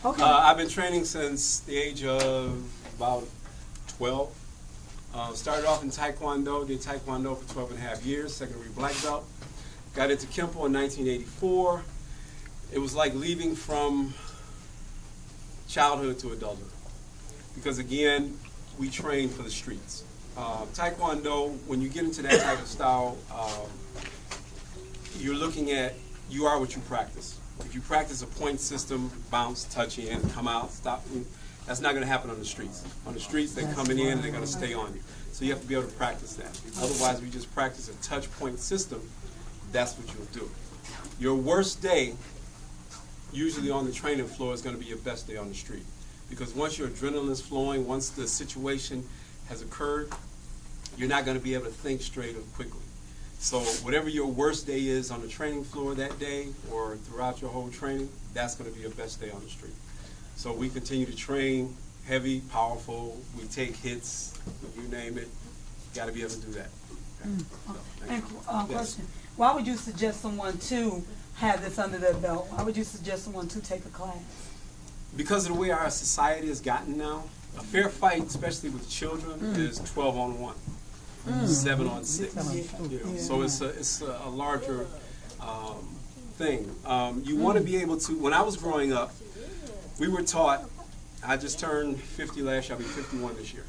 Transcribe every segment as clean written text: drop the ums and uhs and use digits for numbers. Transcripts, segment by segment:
Okay. I've been training since the age of about 12. Started off in Taekwondo, did Taekwondo for 12 and a half years, second degree black belt. Got into Kempo in 1984. It was like leaving from childhood to adulthood. Because again, we train for the streets. Taekwondo, when you get into that type of style, you're looking at, you are what you practice. If you practice a point system, bounce, touch in, come out, stop, that's not going to happen on the streets. On the streets, they're coming in and they're going to stay on you. So you have to be able to practice that. Otherwise, if you just practice a touch point system, that's what you'll do. Your worst day, usually on the training floor, is going to be your best day on the street. Because once your adrenaline is flowing, once the situation has occurred, you're not going to be able to think straight or quickly. So whatever your worst day is on the training floor that day or throughout your whole training, that's going to be your best day on the street. So we continue to train heavy, powerful, we take hits, you name it, got to be able to do that. Okay. And Yes. question, why would you suggest someone to have this under their belt? Why would you suggest someone to take a class? Because of the way our society has gotten now, a fair fight, especially with children, is 12 on 1, 7 on 6. You know, so it's a larger thing. You want to be able to. When I was growing up, we were taught. I just turned 50 last year. I'll be 51 this year.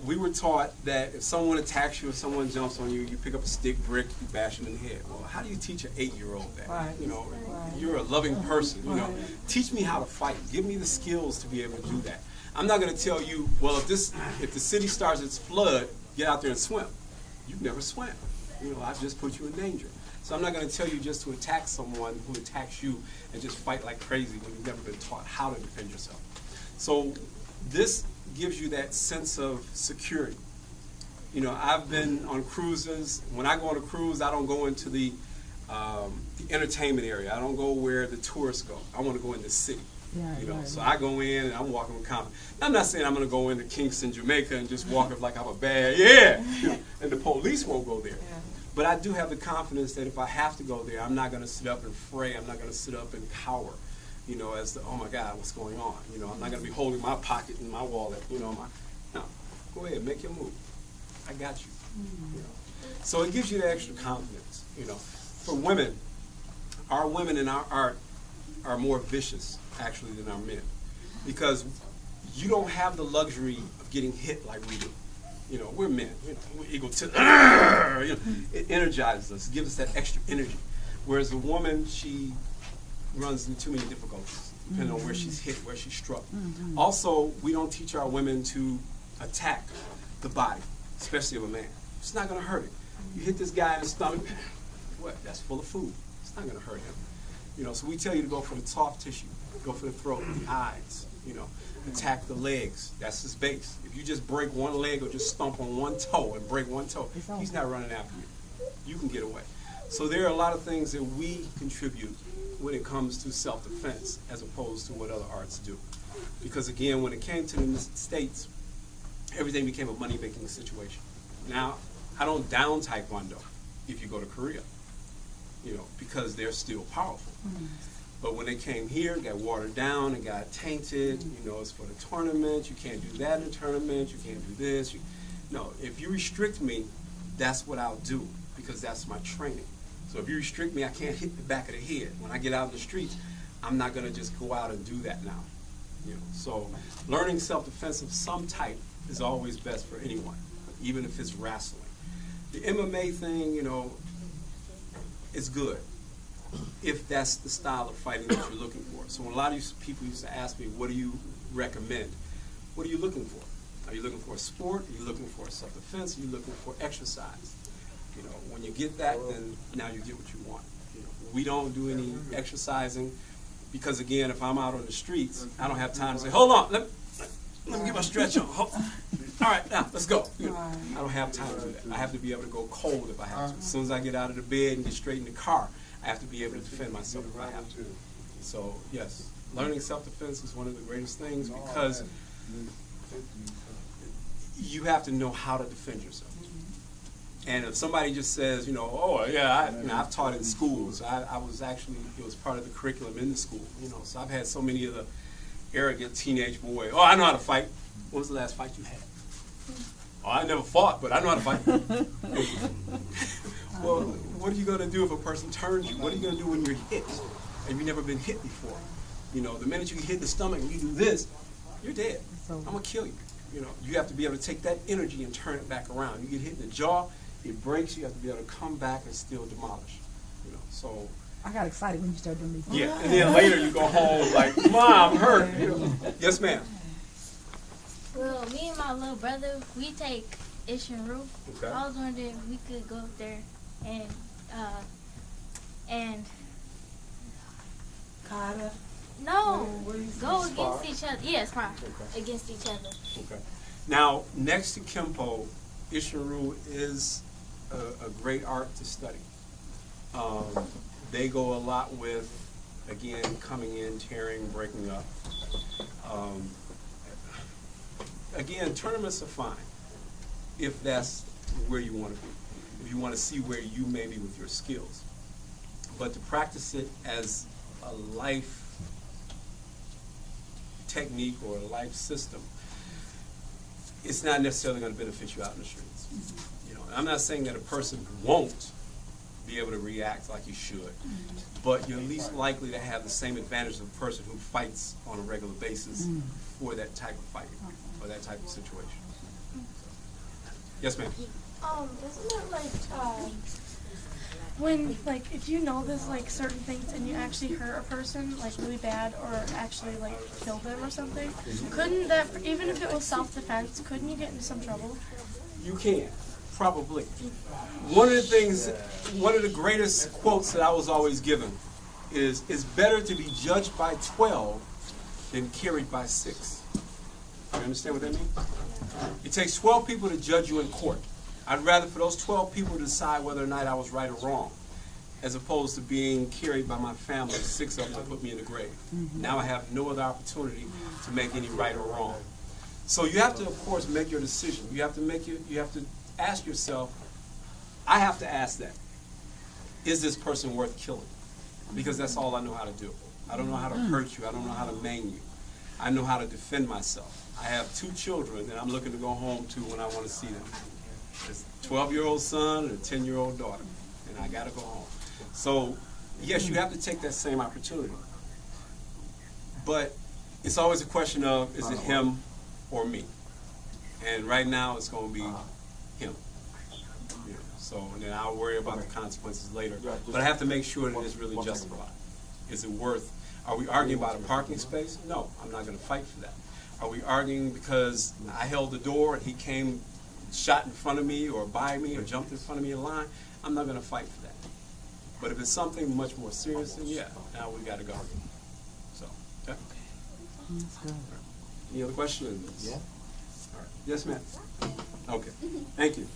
We were taught that if someone attacks you, if someone jumps on you, you pick up a stick, brick, you bash them in the head. Well, how do you teach an 8-year-old that? Right. You know, Right. you're a loving person. You know, Right. teach me how to fight. Give me the skills to be able to do that. I'm not going to tell you, well, if the city starts its flood, get out there and swim. You've never swam. You know, I've just put you in danger. So I'm not going to tell you just to attack someone who attacks you and just fight like crazy when you've never been taught how to defend yourself. So this gives you that sense of security. You know, I've been on cruises. When I go on a cruise, I don't go into the entertainment area. I don't go where the tourists go. I want to go in the city. You know, so I go in and I'm walking with confidence. I'm not saying I'm going to go into Kingston, Jamaica, and just walk up like I'm a bad, you know, and the police won't go there. But I do have the confidence that if I have to go there, I'm not going to sit up and fray. I'm not going to sit up and cower, you know, as the, oh my God, what's going on? You know, I'm not going to be holding my pocket and my wallet, you know. No, go ahead, make your move. I got you. You know. So it gives you that extra confidence, you know. For women, our women in our art are more vicious, actually, than our men. Because you don't have the luxury of getting hit like we do. You know, we're men. You know, we're egotistic. You know, it energizes us, gives us that extra energy. Whereas a woman, she runs into too many difficulties, depending on where she's hit, where she's struck. Also, we don't teach our women to attack the body, especially of a man. It's not going to hurt him. You hit this guy in the stomach, what? That's full of food. It's not going to hurt him. You know, so we tell you to go for the soft tissue, go for the throat, the eyes, you know, attack the legs. That's his base. If you just break one leg or just stomp on one toe and break one toe, he's not running after you. You can get away. So there are a lot of things that we contribute when it comes to self-defense as opposed to what other arts do. Because again, when it came to the States, everything became a money-making situation. Now, I don't down Taekwondo if you go to Korea, you know, because they're still powerful. But when they came here, it got watered down, it got tainted, you know, it's for the tournament, you can't do that in the tournament, you can't do this. No, if you restrict me, that's what I'll do, because that's my training. So if you restrict me, I can't hit the back of the head. When I get out in the streets, I'm not gonna just go out and do that now. You know, so learning self-defense of some type is always best for anyone, even if it's wrestling. The MMA thing, you know, is good if that's the style of fighting that you're looking for. So when a lot of you people used to ask me, what do you recommend? What are you looking for? Are you looking for a sport? Are you looking for self-defense? Are you looking for exercise? You know, when you get that, then now you get what you want. You know, we don't do any exercising because, again, if I'm out on the streets, I don't have time to say, hold on, let me get my stretch on. All right, now, let's go. You know, I don't have time to do that. I have to be able to go cold if I have to. As soon as I get out of the bed and get straight in the car, I have to be able to defend myself if I have to. So, yes, learning self-defense is one of the greatest things because you have to know how to defend yourself. And if somebody just says, you know, oh yeah, I've taught in schools. I was actually, it was part of the curriculum in the school. You know, so I've had so many of the arrogant teenage boys. Oh, I know how to fight. When was the last fight you had? Oh, I never fought, but I know how to fight. Well, what are you going to do if a person turns you? What are you going to do when you're hit and you've never been hit before? You know, the minute you hit the stomach and you do this, you're dead. I'm going to kill you. You know, you have to be able to take that energy and turn it back around. You get hit in the jaw, it breaks, you have to be able to come back and still demolish. You know, so. I got excited when you started doing these. Yeah, and then later you go home like, Mom, I'm hurt. You know? Yes, ma'am. Well, me and my little brother, we take Ishinru. Okay. I was wondering if we could go up there and Kata. no, What do you go say? against each other. Yeah, spar Okay. against each other. Okay. Now, next to Kempo, Ishinru is a great art to study. They go a lot with, again, coming in, tearing, breaking up. Again, tournaments are fine if that's where you want to be, if you want to see where you may be with your skills. But to practice it as a life technique or a life system, it's not necessarily going to benefit you out in the streets. You know, and I'm not saying that a person won't be able to react like you should, but you're least likely to have the same advantage of a person who fights on a regular basis for that type of fight or that type of situation. Yes, ma'am. Isn't it like when like if you know there's like certain things and you actually hurt a person like really bad or actually like kill them or something, couldn't that, even if it was self-defense, couldn't you get into some trouble? You can, probably. One of the things, one of the greatest quotes that I was always given is, it's better to be judged by 12 than carried by 6. You understand what that means? It takes 12 people to judge you in court. I'd rather for those 12 people to decide whether or not I was right or wrong, as opposed to being carried by my family, 6 of them to put me in the grave. Now I have no other opportunity to make any right or wrong. So you have to, of course, make your decision. You have to ask yourself, I have to ask that, is this person worth killing? Because that's all I know how to do. I don't know how to hurt you. I don't know how to maim you. I know how to defend myself. I have 2 children that I'm looking to go home to when I want to see them. It's a 12-year-old son and a 10-year-old daughter, and I got to go home. So, yes, you have to take that same opportunity. But it's always a question of, is it him or me? And right now, it's going to be him. You know, so, and then I'll worry about the consequences later. But I have to make sure that it's really justified. Is it worth? Are we arguing about a parking space? No, I'm not going to fight for that. Are we arguing because I held the door and he came, shot in front of me or by me or jumped in front of me in line? I'm not going to fight for that. But if it's something much more serious, then yeah, now we got to go. So, yeah. Any other questions? Yeah. All right. Yes, ma'am. Okay. Thank you.